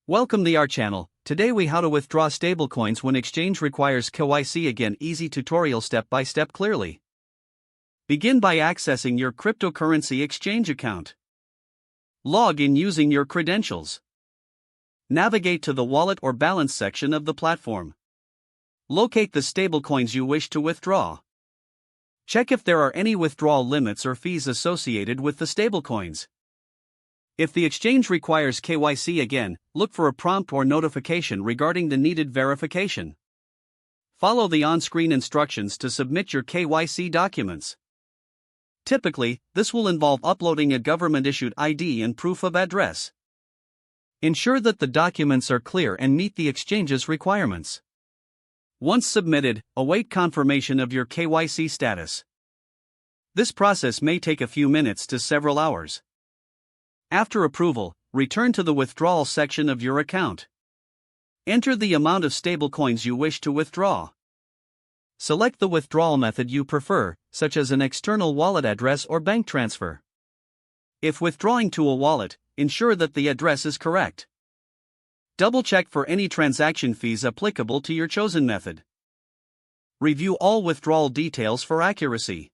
Welcome to our channel. Today we how to withdraw stablecoins when exchange requires KYC. Again, easy tutorial step by step clearly. Begin by accessing your cryptocurrency exchange account. Log in using your credentials. Navigate to the wallet or balance section of the platform. Locate the stablecoins you wish to withdraw. Check if there are any withdrawal limits or fees associated with the stablecoins. If the exchange requires KYC, again, look for a prompt or notification regarding the needed verification. Follow the on-screen instructions to submit your KYC documents. Typically, this will involve uploading a government-issued ID and proof of address. Ensure that the documents are clear and meet the exchange's requirements. Once submitted, await confirmation of your KYC status. This process may take a few minutes to several hours. After approval, return to the withdrawal section of your account. Enter the amount of stablecoins you wish to withdraw. Select the withdrawal method you prefer, such as an external wallet address or bank transfer. If withdrawing to a wallet, ensure that the address is correct. Double-check for any transaction fees applicable to your chosen method. Review all withdrawal details for accuracy.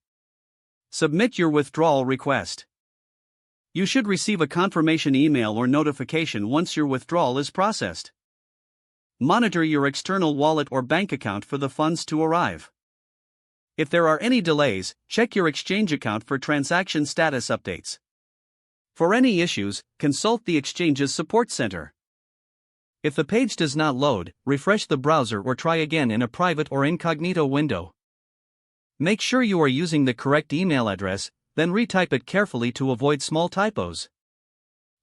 Submit your withdrawal request. You should receive a confirmation email or notification once your withdrawal is processed. Monitor your external wallet or bank account for the funds to arrive. If there are any delays, check your exchange account for transaction status updates. For any issues, consult the exchange's support center. If the page does not load, refresh the browser or try again in a private or incognito window. Make sure you are using the correct email address, then retype it carefully to avoid small typos.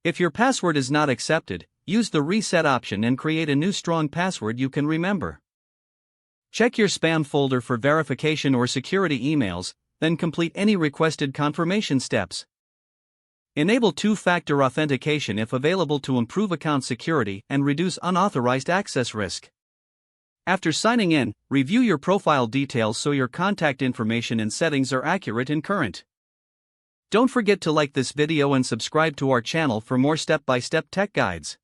If your password is not accepted, use the reset option and create a new strong password you can remember. Check your spam folder for verification or security emails, then complete any requested confirmation steps. Enable two-factor authentication if available to improve account security and reduce unauthorized access risk. After signing in, review your profile details so your contact information and settings are accurate and current. Don't forget to like this video and subscribe to our channel for more step-by-step tech guides.